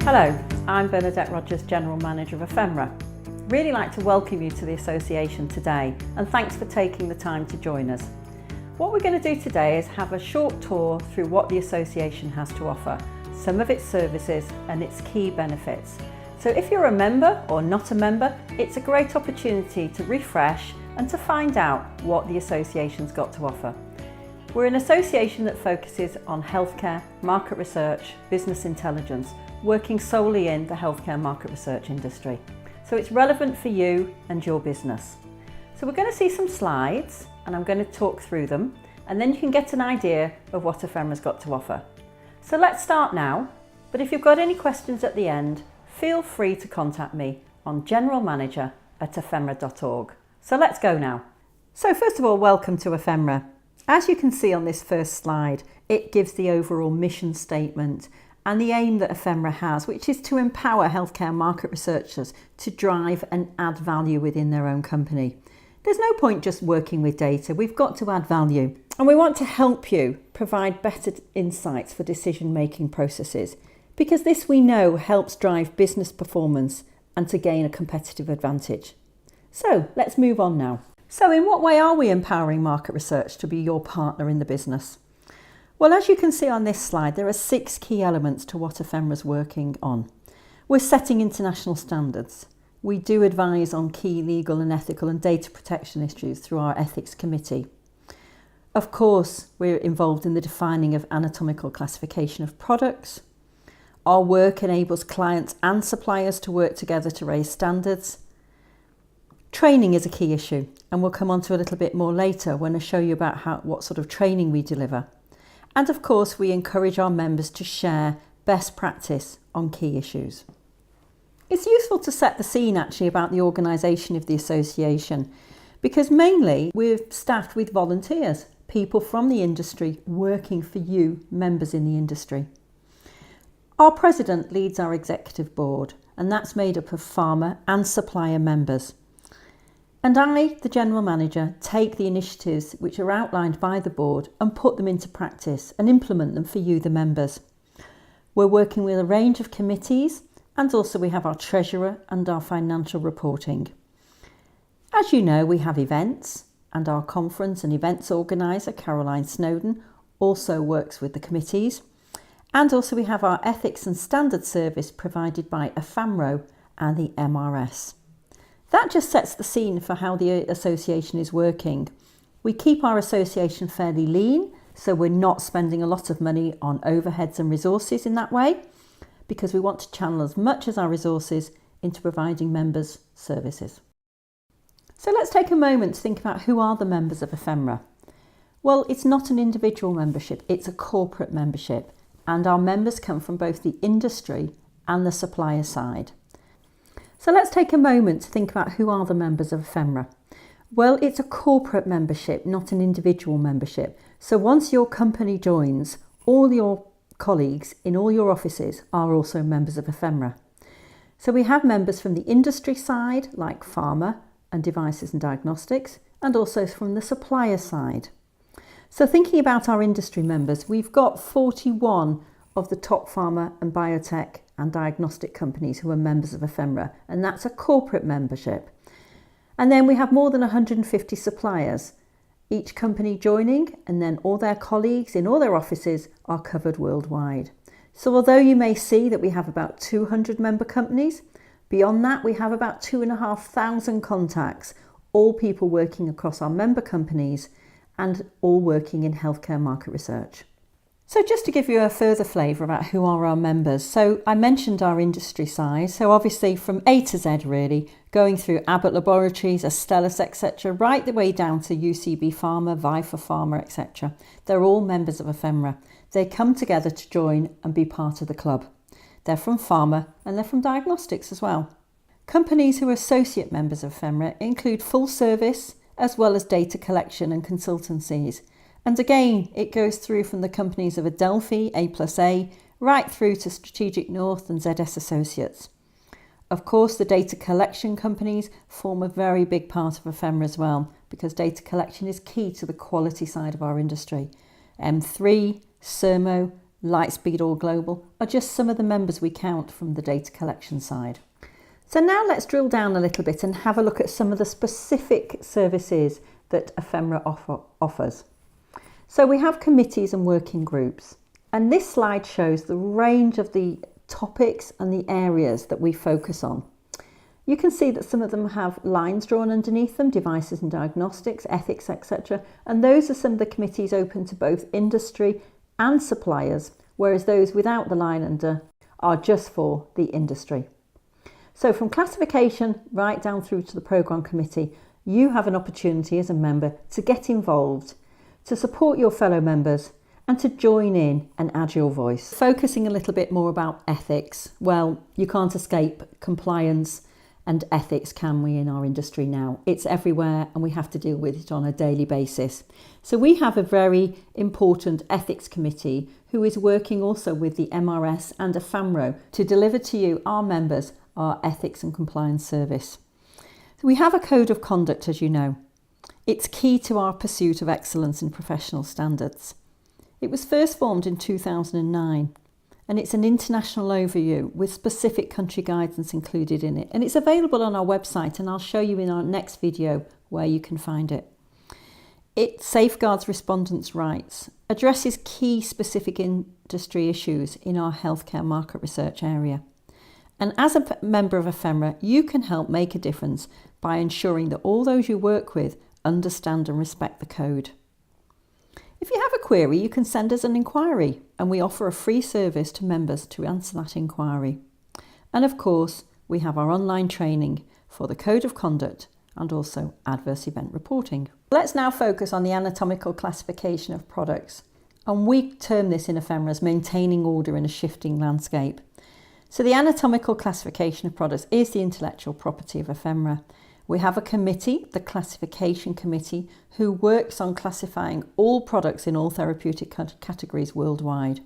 Hello, I'm Bernadette Rogers, General Manager of ephmra. Really like to welcome you to the association today, and thanks for taking the time to join us. What we're going to do today is have a short tour through what the association has to offer, some of its services and its key benefits. So if you're a member or not a member, it's a great opportunity to refresh and to find out what the association's got to offer. We're an association that focuses on healthcare, market research, business intelligence, working solely in the healthcare market research industry. So it's relevant for you and your business. So we're going to see some slides and I'm going to talk through them, and then you can get an idea of what ephmra's got to offer. So let's start now, but if you've got any questions at the end, feel free to contact me on generalmanager@ephmra.org. So let's go now. So first of all, welcome to ephmra. As you can see on this first slide, it gives the overall mission statement and the aim that ephmra has, which is to empower healthcare market researchers to drive and add value within their own company. There's no point just working with data, we've got to add value. And we want to help you provide better insights for decision-making processes, because this we know helps drive business performance and to gain a competitive advantage. So let's move on now. So in what way are we empowering market research to be your partner in the business? Well, as you can see on this slide, there are 6 key elements to what ephmra's working on. We're setting international standards. We do advise on key legal and ethical and data protection issues through our ethics committee. Of course, we're involved in the defining of anatomical classification of products. Our work enables clients and suppliers to work together to raise standards. Training is a key issue, and we'll come on to a little bit more later when I show you about what sort of training we deliver. And of course, we encourage our members to share best practice on key issues. It's useful to set the scene actually about the organisation of the association, because mainly we're staffed with volunteers, people from the industry working for you, members in the industry. Our president leads our executive board, and that's made up of farmer and supplier members. And I, the General Manager, take the initiatives which are outlined by the board and put them into practice and implement them for you, the members. We're working with a range of committees, and also we have our treasurer and our financial reporting. As you know, we have events, and our conference and events organiser, Caroline Snowden, also works with the committees. And also we have our ethics and standards service provided by ephmra and the MRS. That just sets the scene for how the association is working. We keep our association fairly lean, so we're not spending a lot of money on overheads and resources in that way, because we want to channel as much as our resources into providing members' services. So let's take a moment to think about who are the members of ephmra. Well, it's not an individual membership, it's a corporate membership, and our members come from both the industry and the supplier side. So let's take a moment to think about who are the members of ephmra. Well, it's a corporate membership, not an individual membership. So once your company joins, all your colleagues in all your offices are also members of ephmra. So we have members from the industry side, like pharma and devices and diagnostics, and also from the supplier side. So thinking about our industry members, we've got 41 of the top pharma and biotech and diagnostic companies who are members of ephmra, and that's a corporate membership. And then we have more than 150 suppliers, each company joining, and then all their colleagues in all their offices are covered worldwide. So although you may see that we have about 200 member companies, beyond that we have about 2,500 contacts, all people working across our member companies and all working in healthcare market research. So just to give you a further flavour about who are our members, so I mentioned our industry size, so obviously from A to Z really, going through Abbott Laboratories, Astellas, etc., right the way down to UCB Pharma, Vifor Pharma, etc. They're all members of ephmra. They come together to join and be part of the club. They're from pharma and they're from diagnostics as well. Companies who are associate members of ephmra include full service as well as data collection and consultancies. And again, it goes through from the companies of Adelphi, A+A, right through to Strategic North and ZS Associates. Of course, the data collection companies form a very big part of ephmra as well, because data collection is key to the quality side of our industry. M3, Sermo, Lightspeed or Global are just some of the members we count from the data collection side. So now let's drill down a little bit and have a look at some of the specific services that ephmra offers. So we have committees and working groups, and this slide shows the range of the topics and the areas that we focus on. You can see that some of them have lines drawn underneath them, devices and diagnostics, ethics, etc. And those are some of the committees open to both industry and suppliers, whereas those without the line under are just for the industry. So from classification right down through to the programme committee, you have an opportunity as a member to get involved, to support your fellow members and to join in and add your voice. Focusing a little bit more about ethics, well, you can't escape compliance and ethics, can we, in our industry now? It's everywhere and we have to deal with it on a daily basis. So we have a very important ethics committee who is working also with the MRS and ephmra to deliver to you, our members, our ethics and compliance service. So we have a code of conduct, as you know. It's key to our pursuit of excellence in professional standards. It was first formed in 2009 and it's an international overview with specific country guidance included in it, and it's available on our website, and I'll show you in our next video where you can find it. It safeguards respondents' rights, addresses key specific industry issues in our healthcare market research area. And as a member of ephmra, you can help make a difference by ensuring that all those you work with understand and respect the code. If you have a query, you can send us an inquiry, and we offer a free service to members to answer that inquiry. And of course, we have our online training for the code of conduct and also adverse event reporting. Let's now focus on the anatomical classification of products, and we term this in ephmra as maintaining order in a shifting landscape. So the anatomical classification of products is the intellectual property of ephmra. We have a committee, the classification committee, who works on classifying all products in all therapeutic categories worldwide.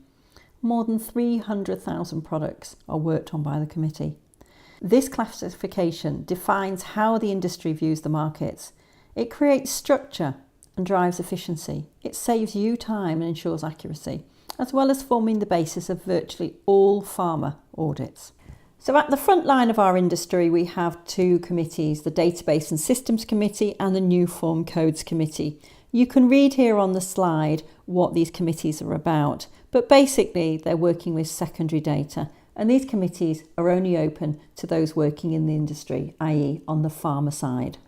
More than 300,000 products are worked on by the committee. This classification defines how the industry views the markets. It creates structure and drives efficiency. It saves you time and ensures accuracy, as well as forming the basis of virtually all pharma audits. So at the front line of our industry, we have two committees, the Database and Systems Committee and the New Form Codes Committee. You can read here on the slide what these committees are about, but basically they're working with secondary data, and these committees are only open to those working in the industry, i.e. on the pharma side.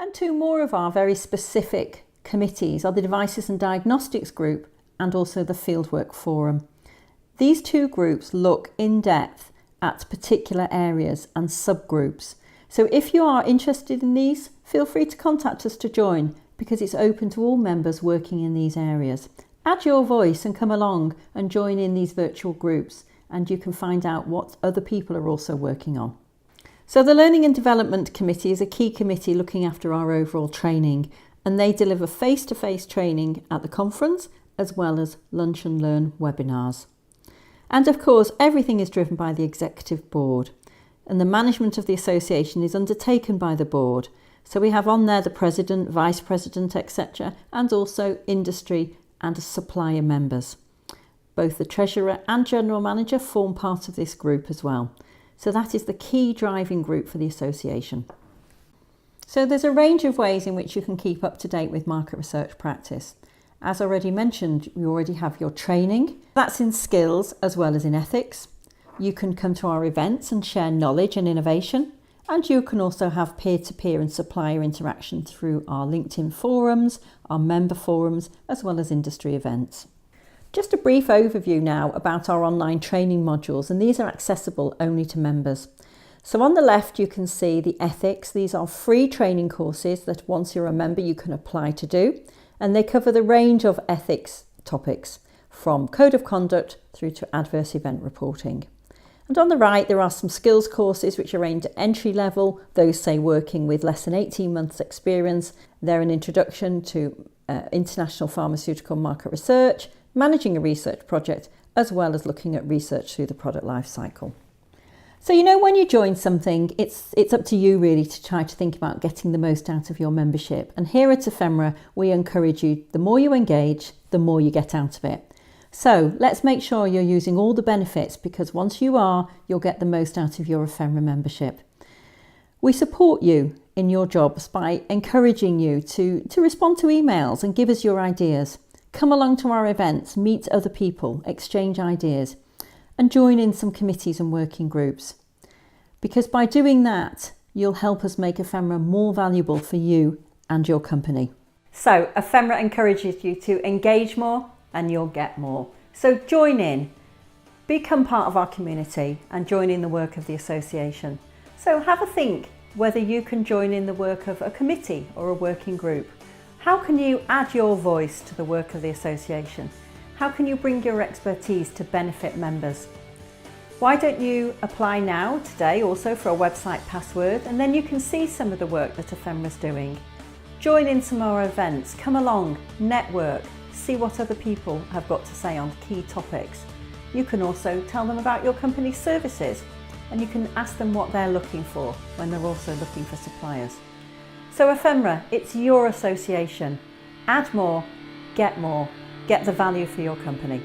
And two more of our very specific committees are the Devices and Diagnostics Group and also the Fieldwork Forum. These two groups look in depth at particular areas and subgroups. So if you are interested in these, feel free to contact us to join, because it's open to all members working in these areas. Add your voice and come along and join in these virtual groups, and you can find out what other people are also working on. So the Learning and Development Committee is a key committee looking after our overall training, and they deliver face-to-face training at the conference as well as Lunch and Learn webinars. And of course, everything is driven by the executive board, and the management of the association is undertaken by the board. So we have on there the president, vice president, etc., and also industry and supplier members. Both the treasurer and general manager form part of this group as well. So that is the key driving group for the association. So there's a range of ways in which you can keep up to date with market research practice. As already mentioned, you already have your training. That's in skills as well as in ethics. You can come to our events and share knowledge and innovation. And you can also have peer-to-peer and supplier interaction through our LinkedIn forums, our member forums, as well as industry events. Just a brief overview now about our online training modules, and these are accessible only to members. So on the left, you can see the ethics. These are free training courses that once you're a member, you can apply to do. And they cover the range of ethics topics, from code of conduct through to adverse event reporting. And on the right, there are some skills courses which are aimed at entry level, those say working with less than 18 months experience. They're an introduction to international pharmaceutical market research, managing a research project, as well as looking at research through the product life cycle. So, you know, when you join something, it's up to you really to try to think about getting the most out of your membership. And here at ephmra, we encourage you, the more you engage, the more you get out of it. So let's make sure you're using all the benefits, because once you are, you'll get the most out of your ephmra membership. We support you in your jobs by encouraging you to respond to emails and give us your ideas. Come along to our events, meet other people, exchange ideas, and join in some committees and working groups. Because by doing that, you'll help us make ephmra more valuable for you and your company. So ephmra encourages you to engage more and you'll get more. So join in, become part of our community and join in the work of the association. So have a think whether you can join in the work of a committee or a working group. How can you add your voice to the work of the association? How can you bring your expertise to benefit members? Why don't you apply now, today, also for a website password, and then you can see some of the work that ephmra's doing. Join in some of our events, come along, network, see what other people have got to say on key topics. You can also tell them about your company's services, and you can ask them what they're looking for when they're also looking for suppliers. So ephmra, it's your association. Add more, get the value for your company.